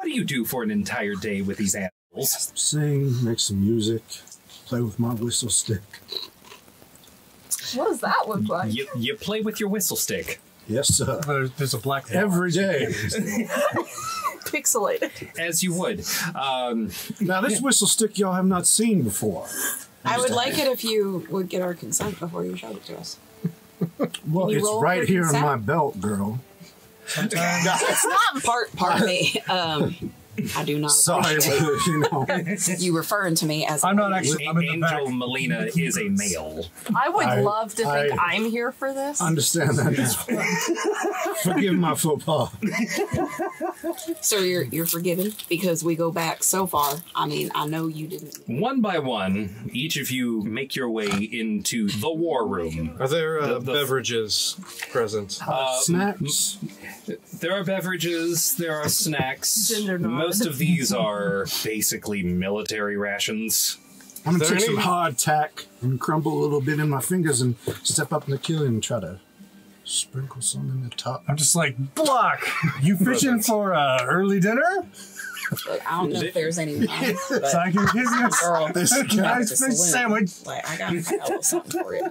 do you do for an entire day with these animals? Sing, make some music, play with my whistle stick. What does that look like? You play with your whistle stick. Yes, sir. There's a black bar. Every day. Pixelated. As you would. Now, this whistle stick y'all have not seen before. I would like it if you would get our consent before you showed it to us. Well, it's right here in my belt, girl. It's not part me. I do not. Sorry, you know. You referring to me as I'm not actually. I'm in the back. Angel Melina is a male. I would love to think I'm here for this. Understand that now. Forgive my faux pas. Sir, you're forgiven because we go back so far. I mean, I know you didn't. One by one, each of you make your way into the war room. Are there beverages present? Snacks? There are beverages, there are snacks. Most of these are basically military rations. I'm going to take some hardtack and crumble a little bit in my fingers and step up in the kiln and try to sprinkle some in the top. I'm just like, Block, you fishing for early dinner? But I don't know if there's any. So I can give you this nice fish sandwich. Like, I got a little something for you.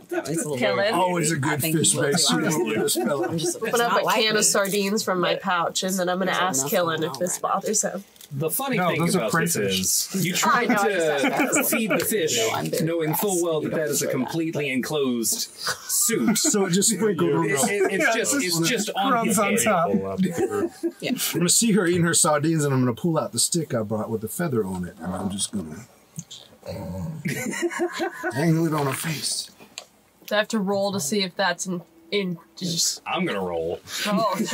Kill it. Always a good fish base. Open up a can of sardines from my pouch, and then I'm going to ask Killen if this bothers him. The funny thing about this is, you try to feed the fish, knowing full well that is a completely enclosed suit. So it just sprinkled around. It's just on his head. top. Yeah. I'm going to see her eating her sardines, and I'm going to pull out the stick I brought with the feather on it, and I'm just going to angle it on her face. Do I have to roll to see if that's in just... I'm going to roll. Oh, shit.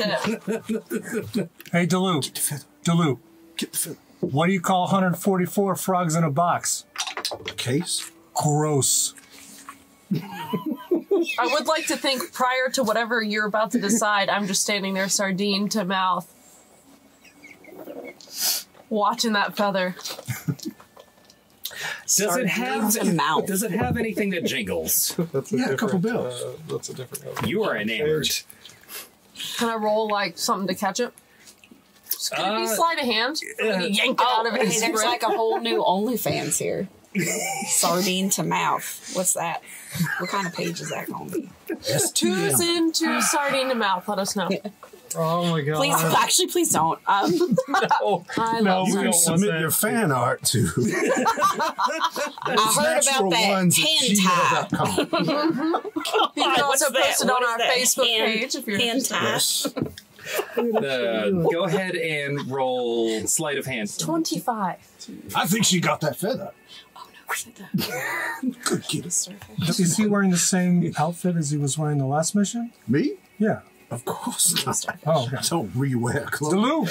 Hey, Delu. Delu. Get the feather. What do you call 144 frogs in a box? A case? Gross. I would like to think prior to whatever you're about to decide, I'm just standing there sardine to mouth, watching that feather. Does it have anything that jingles? A couple bells. That's a different. You are enamored. Can I roll like something to catch it? Could it be sleight of hand? Yank it out of his There's like a whole new OnlyFans here. Sardine to mouth. What's that? What kind of page is that going to be? Who's into sardine to mouth? Let us know. Oh my god! Please, please don't. No, I love You can submit your fan art to I heard about that hentai. You can also post it on our Facebook page if you're hentai. Go ahead and roll sleight of hand. 25. I think she got that feather. Oh no, Good kid. Is he wearing the same outfit as he was wearing the last mission? Me? Yeah. Of course not. Oh, okay. Don't rewear clothes. Delu.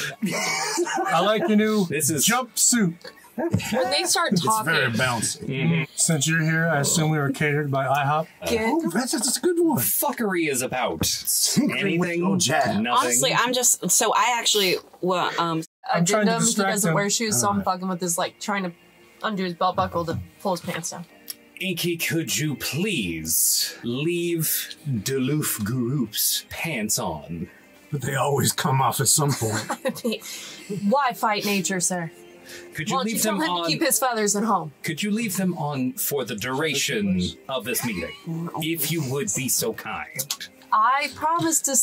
I like your new jumpsuit. When they start It's talking, very bouncy. Since you're here, I assume we were catered by IHOP. Oh, that's a good one. Fuckery is about anything. Oh, Jack. Nothing. Honestly, I'm just so I actually I'm trying to addendum, he distract doesn't him. wear shoes, so I'm fucking with his, like, trying to undo his belt buckle to pull his pants down. Inky, could you please leave Deloof Group's pants on? But they always come off at some point. Why fight nature, sir? Could you Why don't you leave tell them him on? to keep his feathers at home? Could you leave them on for the duration of this meeting, if you would be so kind? I promise to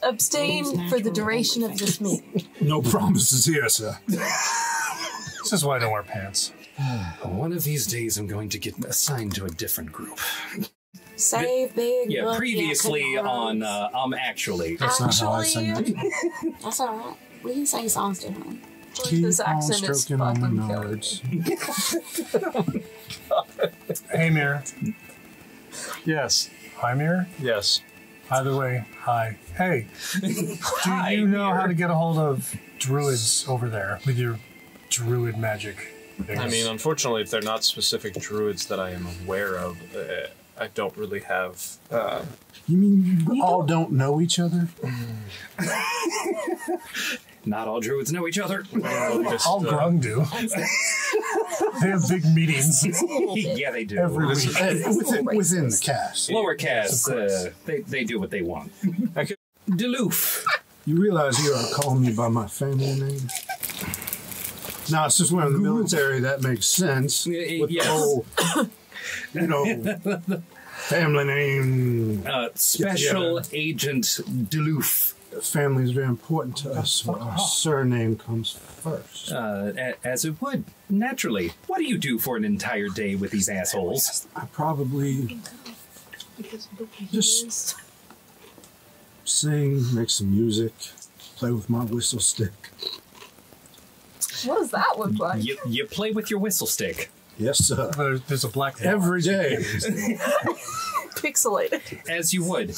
abstain for the duration of this meeting. No promises here, sir. This is why I don't wear pants. One of these days, I'm going to get assigned to a different group. save big. Yeah, previously on actually. That's not how I sing it. That's all right. We can sing songs differently. Keep This on accent is stroking on fucking the killing. nards. Hey, Mir. Yes. Hi, Mir. Yes. Either way, hi. Hey, do you know how to get a hold of druids over there with your druid magic? I mean, unfortunately, if they're not specific druids that I am aware of, I don't really have. You mean you all don't know each other? Not all druids know each other. All Grung do. They have big meetings. Yeah, they do. Every week. Within the cast. Lower casts, they do what they want. Deloof. You realize you are calling me by my family name? Now, since we're in the military, that makes sense. With yes. the whole, family name. Special Agent Duluth. Family is very important to us, so our surname comes first. As it would, naturally. What do you do for an entire day with these assholes? I probably just sing, make some music, play with my whistle stick. What does that look like? You play with your whistle stick. Yes, sir. There's a black bar. Every day. Pixelated. As you would.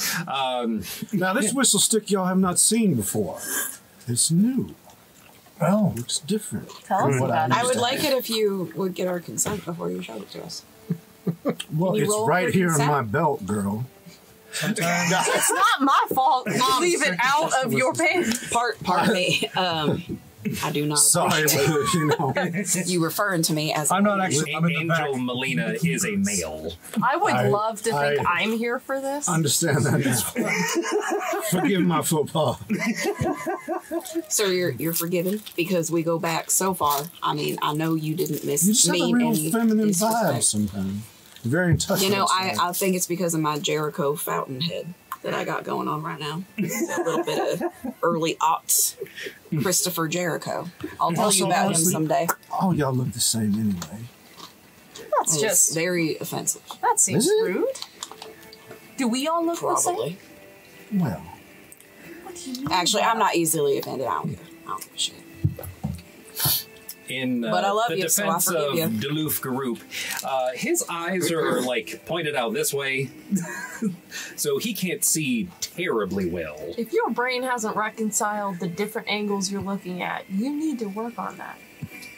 Now, this whistle stick y'all have not seen before. It's new. Oh. Looks different. Tell us from what about it. I would understand. like it if you would get our consent before you showed it to us. Well, Can you it's roll right for here in consent? my belt, girl. It's not my fault. Leave it out of your pants. Pardon me. I do not Sorry, appreciate you referring to me as I'm not actually. I'm in the Angel back. Molina is a male. I would love to think I- I'm here for this. Understand that now. Forgive my faux pas. So you're forgiven because we go back so far. I mean, I know you didn't You just have a mean real any feminine disrespect. vibe sometimes. Very in touch You know, with us, I think it's because of my Jericho fountainhead that I got going on right now. It's a little bit of early aughts Christopher Jericho. I'll tell you Also, about honestly, him someday. all y'all look the same anyway. That's It's just, very offensive. that seems Is it? rude. Do we all look the same? Probably. Well, What do you mean? Actually, I'm not easily offended. I don't care. I don't give a shit. In But I love the you, so I defense forgive of you. Duluth Garoop, his eyes are like pointed out this way, so he can't see terribly well. If your brain hasn't reconciled the different angles you're looking at, you need to work on that.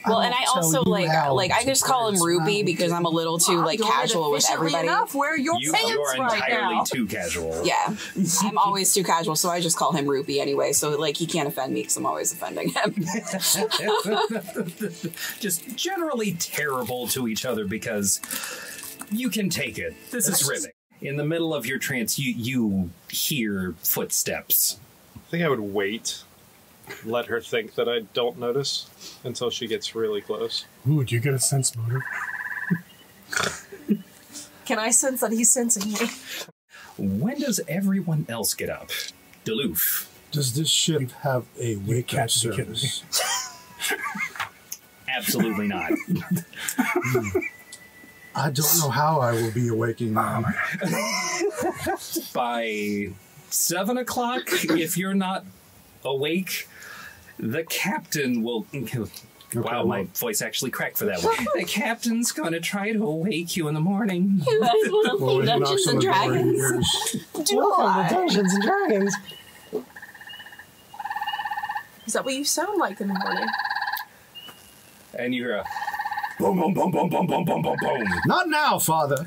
Well, I and I won't also tell you how I just call him to Rupee surround because I'm a little too I'm like doing it casual with efficiently everybody. enough. Wear your You're pants right entirely now. too casual. Yeah, I'm always too casual, so I just call him Rupee anyway. So like he can't offend me because I'm always offending him. Just generally terrible to each other because you can take it. This is riveting. In the middle of your trance, you hear footsteps. I think I would wait, let her think that I don't notice until she gets really close. Ooh, do you get a sense motive? Can I sense that he's sensing me? When does everyone else get up? Duluth. does this ship have a wake-up catch the kitten. service? Absolutely not. I don't know how I will be awaking now. By 7 o'clock, if you're not awake, the captain will... Wow, my voice actually cracked for that one. The captain's gonna try to awake you in the morning. You guys want to Well, play when he knocks Dungeons on and the door, he Dragons? hears, Do I? Dungeons and Dragons. Is that what you sound like in the morning? And you hear a boom, boom, boom, boom, boom, boom, boom, boom, boom. "Not now, Father."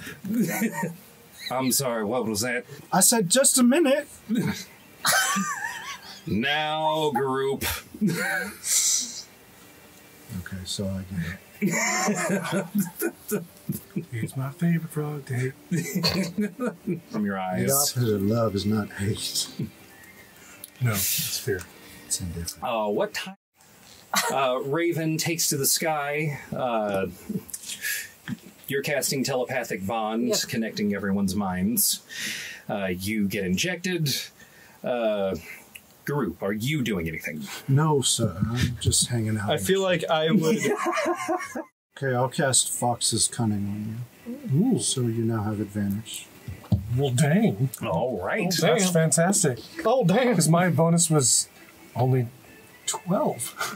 I'm sorry, what was that? I said, "Just a minute." Now, group. Okay, so I get it. It's my favorite frog to hate. From your The eyes. opposite of love is not hate. No, it's fear. It's indifferent. What time? Raven takes to the sky. You're casting telepathic bond, Yep. connecting everyone's minds. You get injected. Group, are you doing anything? No, sir. I'm just hanging out. I feel like I would. Okay, I'll cast Fox's Cunning on you. Ooh. So you now have advantage. Well, dang. All right. That's fantastic. Oh, damn. Because my bonus was only 12.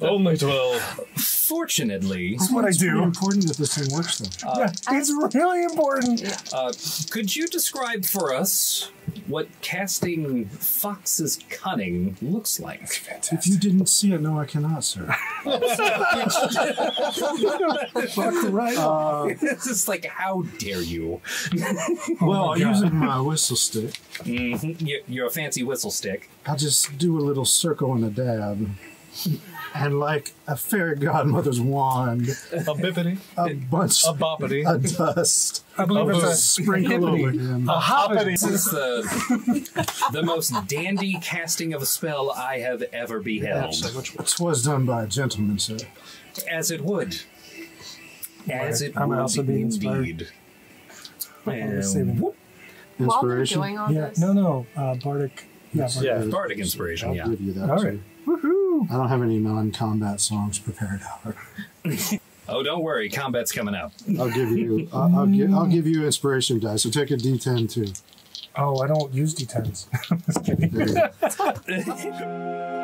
Only 12. Fortunately, That's what I It's pretty do. important that this thing works, though. Yeah, it's really important. could you describe for us what casting Fox's Cunning looks like? If you didn't see it, no, I cannot, sir. Right. It's just like, how dare you? Well, using my whistle stick, You're a fancy whistle stick. I'll just do a little circle and a dab. And like a fairy godmother's wand, A bippity. a bunch A boppity. of dust I believe it's a sprinkle over him. A hoppity. This is the most dandy casting of a spell I have ever beheld. Twas done by a gentleman, sir. As it would. As it I might would also be inspired. indeed. Saving. Whoop. While they're Inspiration. doing all Yeah, this, no, Bardic. Yeah, Bardic. Yeah. Bardic inspiration, I'll yeah. give you that. All too. right. Woohoo! I don't have any non-combat songs prepared. Oh, don't worry, combat's coming up. I'll give you. I'll give you inspiration dice. So take a D10 too. Oh, I don't use D10s. Just kidding. There you go.